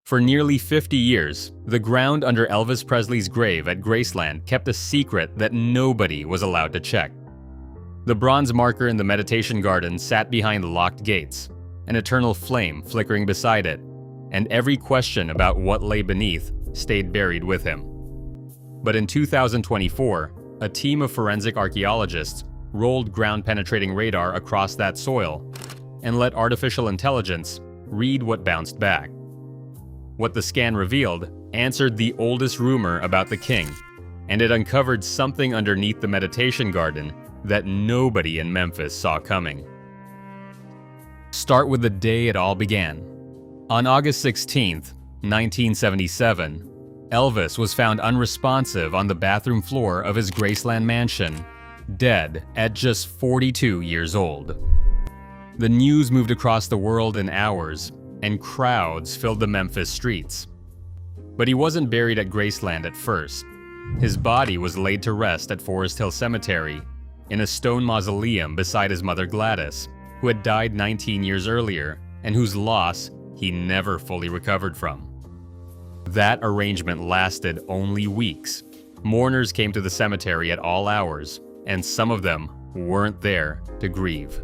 For nearly 50 years, the ground under Elvis Presley's grave at Graceland kept a secret that nobody was allowed to check. The bronze marker in the meditation garden sat behind locked gates, an eternal flame flickering beside it, and every question about what lay beneath stayed buried with him. But in 2024, a team of forensic archaeologists rolled ground-penetrating radar across that soil and let artificial intelligence read what bounced back. What the scan revealed answered the oldest rumor about the king, and it uncovered something underneath the meditation garden that nobody in Memphis saw coming. Start with the day it all began. On August 16, 1977, Elvis was found unresponsive on the bathroom floor of his Graceland mansion, dead at just 42 years old. The news moved across the world in hours, and crowds filled the Memphis streets. But he wasn't buried at Graceland at first. His body was laid to rest at Forest Hill Cemetery, in a stone mausoleum beside his mother Gladys, who had died 19 years earlier and whose loss he never fully recovered from. That arrangement lasted only weeks. Mourners came to the cemetery at all hours, and some of them weren't there to grieve.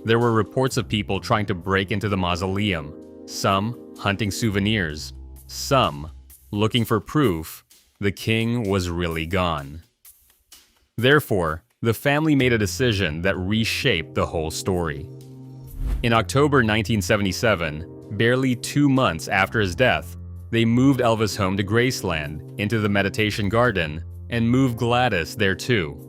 There were reports of people trying to break into the mausoleum, some hunting souvenirs, some looking for proof the king was really gone. Therefore, the family made a decision that reshaped the whole story. In October 1977, barely 2 months after his death, they moved Elvis home to Graceland, into the meditation garden, and moved Gladys there too.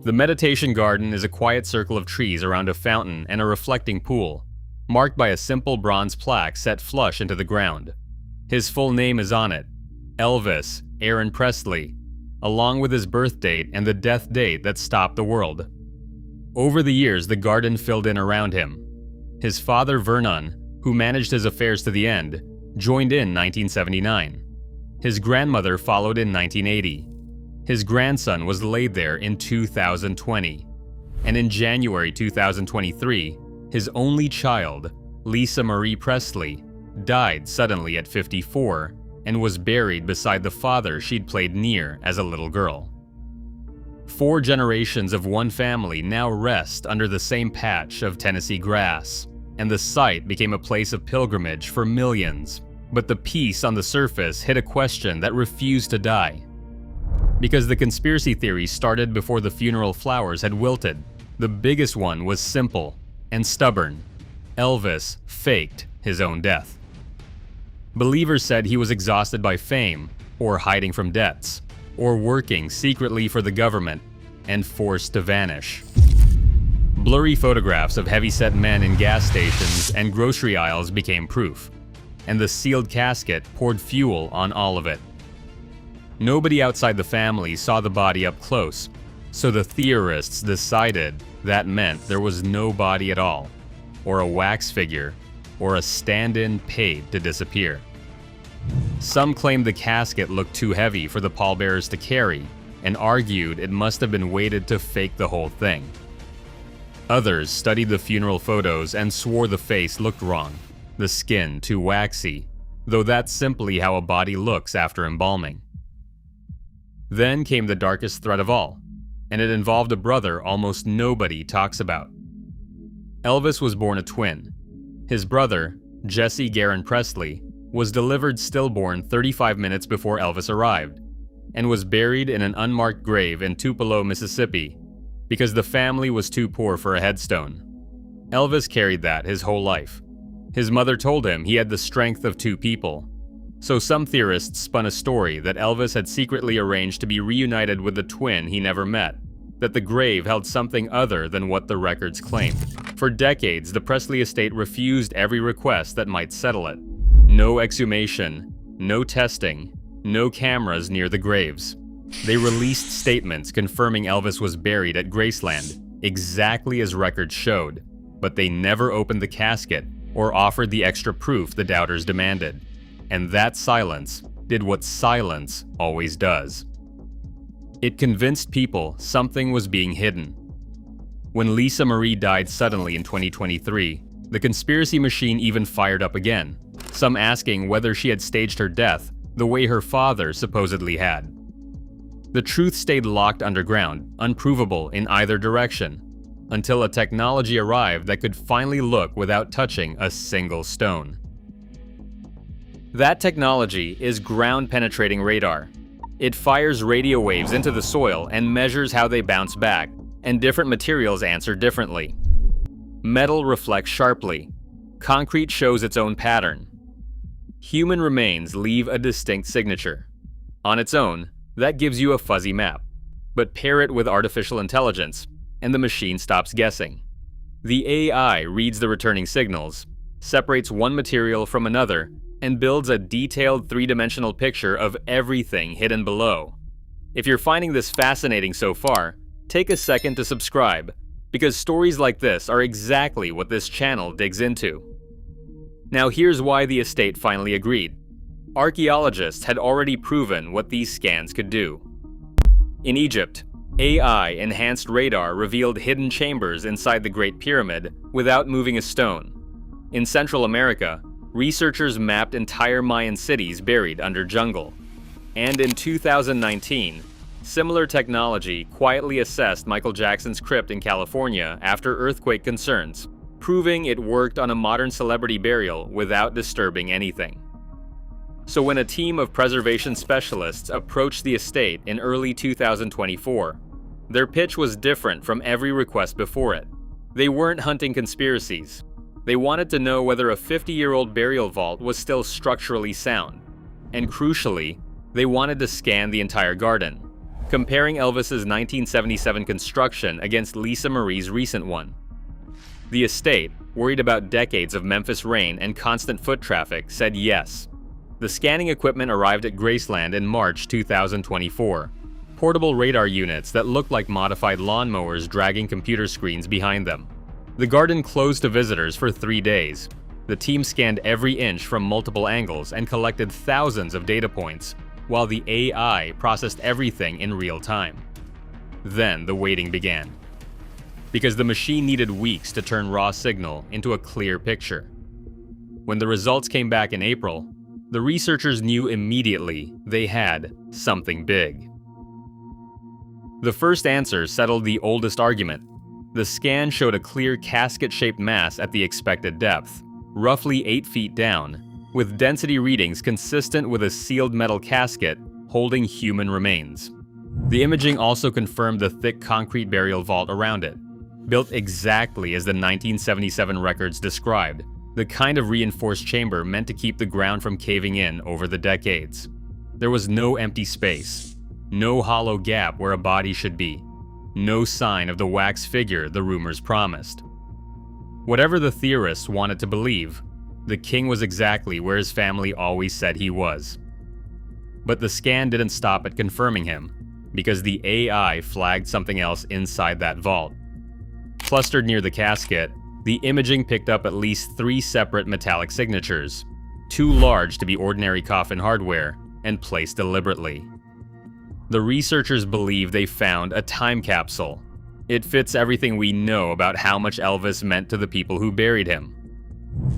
The meditation garden is a quiet circle of trees around a fountain and a reflecting pool, marked by a simple bronze plaque set flush into the ground. His full name is on it, Elvis Aaron Presley, along with his birth date and the death date that stopped the world. Over the years, the garden filled in around him. His father, Vernon, who managed his affairs to the end, joined in 1979. His grandmother followed in 1980. His grandson was laid there in 2020. And in January 2023, his only child, Lisa Marie Presley, died suddenly at 54 and was buried beside the father she'd played near as a little girl. 4 generations of one family now rest under the same patch of Tennessee grass, and the site became a place of pilgrimage for millions. But the peace on the surface hid a question that refused to die. Because the conspiracy theories started before the funeral flowers had wilted, the biggest one was simple and stubborn. Elvis faked his own death. Believers said he was exhausted by fame, or hiding from debts, or working secretly for the government and forced to vanish. Blurry photographs of heavy-set men in gas stations and grocery aisles became proof, and the sealed casket poured fuel on all of it. Nobody outside the family saw the body up close, so the theorists decided that meant there was no body at all, or a wax figure, or a stand-in paid to disappear. Some claimed the casket looked too heavy for the pallbearers to carry, and argued it must have been weighted to fake the whole thing. Others studied the funeral photos and swore the face looked wrong, the skin too waxy, though that's simply how a body looks after embalming. Then came the darkest threat of all, and it involved a brother almost nobody talks about. Elvis was born a twin. His brother, Jesse Garon Presley, was delivered stillborn 35 minutes before Elvis arrived, and was buried in an unmarked grave in Tupelo, Mississippi, because the family was too poor for a headstone. Elvis carried that his whole life. His mother told him he had the strength of 2 people. So some theorists spun a story that Elvis had secretly arranged to be reunited with the twin he never met, that the grave held something other than what the records claimed. For decades, the Presley estate refused every request that might settle it. No exhumation, no testing, no cameras near the graves. They released statements confirming Elvis was buried at Graceland, exactly as records showed, but they never opened the casket or offered the extra proof the doubters demanded. And that silence did what silence always does. It convinced people something was being hidden. When Lisa Marie died suddenly in 2023, The conspiracy machine even fired up again, some asking whether she had staged her death the way her father supposedly had. The truth stayed locked underground, unprovable in either direction, until a technology arrived that could finally look without touching a single stone. That technology is ground-penetrating radar. It fires radio waves into the soil and measures how they bounce back, and different materials answer differently. Metal reflects sharply. Concrete shows its own pattern. Human remains leave a distinct signature. On its own, that gives you a fuzzy map. But pair it with artificial intelligence, and the machine stops guessing. The AI reads the returning signals, separates one material from another, and builds a detailed three-dimensional picture of everything hidden below. If you're finding this fascinating so far, take a second to subscribe, because stories like this are exactly what this channel digs into. Now here's why the estate finally agreed. Archaeologists had already proven what these scans could do. In Egypt, AI-enhanced radar revealed hidden chambers inside the Great Pyramid without moving a stone. In Central America, researchers mapped entire Mayan cities buried under jungle. And in 2019, similar technology quietly assessed Michael Jackson's crypt in California after earthquake concerns, proving it worked on a modern celebrity burial without disturbing anything. So when a team of preservation specialists approached the estate in early 2024, their pitch was different from every request before it. They weren't hunting conspiracies. They wanted to know whether a 50-year-old burial vault was still structurally sound. And crucially, they wanted to scan the entire garden, comparing Elvis's 1977 construction against Lisa Marie's recent one. The estate, worried about decades of Memphis rain and constant foot traffic, said yes. The scanning equipment arrived at Graceland in March 2024. Portable radar units that looked like modified lawnmowers dragging computer screens behind them. The garden closed to visitors for 3 days. The team scanned every inch from multiple angles and collected thousands of data points, while the AI processed everything in real time. Then the waiting began. Because the machine needed weeks to turn raw signal into a clear picture. When the results came back in April, the researchers knew immediately they had something big. The first answer settled the oldest argument. The scan showed a clear casket-shaped mass at the expected depth, roughly 8 feet down, with density readings consistent with a sealed metal casket holding human remains. The imaging also confirmed the thick concrete burial vault around it, built exactly as the 1977 records described, the kind of reinforced chamber meant to keep the ground from caving in over the decades. There was no empty space, no hollow gap where a body should be, no sign of the wax figure the rumors promised. Whatever the theorists wanted to believe, the king was exactly where his family always said he was. But the scan didn't stop at confirming him, because the AI flagged something else inside that vault. Clustered near the casket, the imaging picked up at least 3 separate metallic signatures, too large to be ordinary coffin hardware, and placed deliberately. The researchers believe they found a time capsule. It fits everything we know about how much Elvis meant to the people who buried him.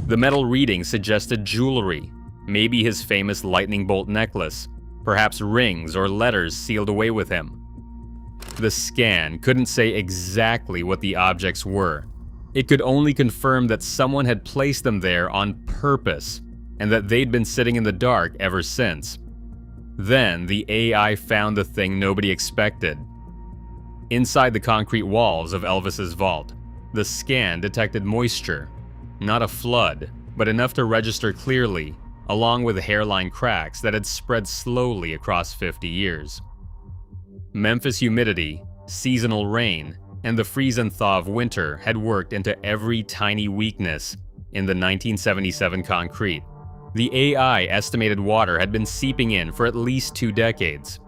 The metal reading suggested jewelry, maybe his famous lightning bolt necklace, perhaps rings or letters sealed away with him. The scan couldn't say exactly what the objects were. It could only confirm that someone had placed them there on purpose, and that they'd been sitting in the dark ever since. Then the AI found the thing nobody expected. Inside the concrete walls of Elvis's vault, the scan detected moisture. Not a flood, but enough to register clearly, along with hairline cracks that had spread slowly across 50 years. Memphis humidity, seasonal rain, and the freeze and thaw of winter had worked into every tiny weakness in the 1977 concrete. The AI estimated water had been seeping in for at least 2 decades.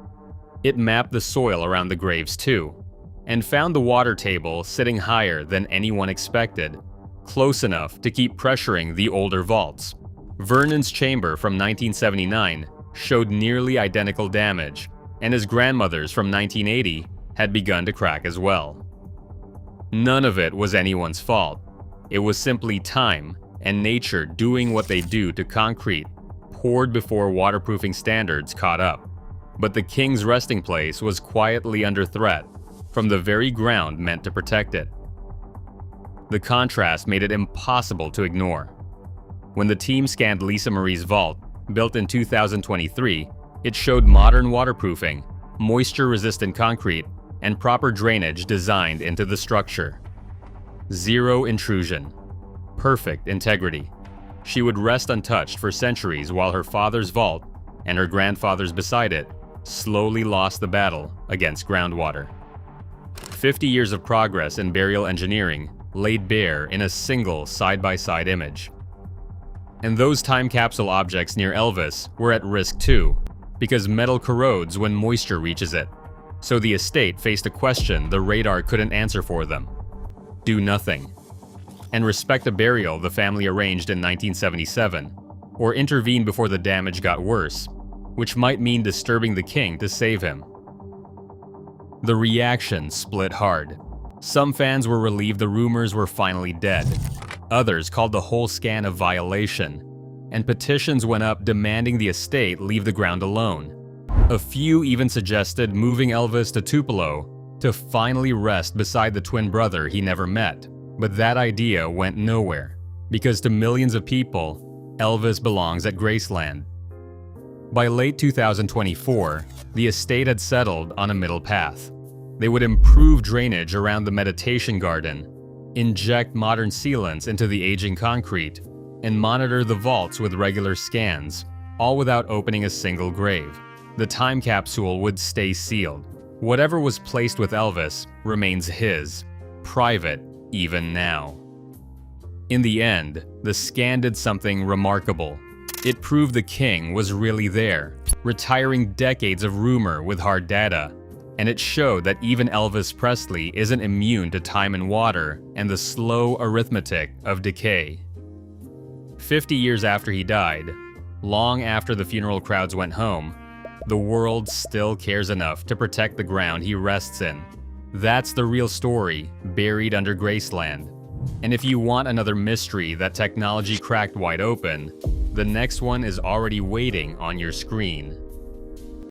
It mapped the soil around the graves too, and found the water table sitting higher than anyone expected, close enough to keep pressuring the older vaults. Vernon's chamber from 1979 showed nearly identical damage, and his grandmother's from 1980 had begun to crack as well. None of it was anyone's fault. It was simply time and nature doing what they do to concrete, poured before waterproofing standards caught up. But the king's resting place was quietly under threat from the very ground meant to protect it. The contrast made it impossible to ignore. When the team scanned Lisa Marie's vault, built in 2023, it showed modern waterproofing, moisture-resistant concrete, and proper drainage designed into the structure. Zero intrusion. Perfect integrity. She would rest untouched for centuries while her father's vault, and her grandfather's beside it, slowly lost the battle against groundwater. 50 years of progress in burial engineering laid bare in a single side-by-side image. And those time capsule objects near Elvis were at risk too, because metal corrodes when moisture reaches it. So the estate faced a question the radar couldn't answer for them. Do nothing. And respect a burial the family arranged in 1977, or intervene before the damage got worse, which might mean disturbing the king to save him. The reaction split hard. Some fans were relieved the rumors were finally dead. Others called the whole scan a violation, and petitions went up demanding the estate leave the ground alone. A few even suggested moving Elvis to Tupelo to finally rest beside the twin brother he never met. But that idea went nowhere, because to millions of people, Elvis belongs at Graceland. By late 2024, the estate had settled on a middle path. They would improve drainage around the meditation garden, inject modern sealants into the aging concrete, and monitor the vaults with regular scans, all without opening a single grave. The time capsule would stay sealed. Whatever was placed with Elvis remains his, private even now. In the end, the scan did something remarkable. It proved the king was really there, retiring decades of rumor with hard data. And it showed that even Elvis Presley isn't immune to time and water and the slow arithmetic of decay. 50 years after he died, long after the funeral crowds went home, the world still cares enough to protect the ground he rests in. That's the real story buried under Graceland. And if you want another mystery that technology cracked wide open, the next one is already waiting on your screen.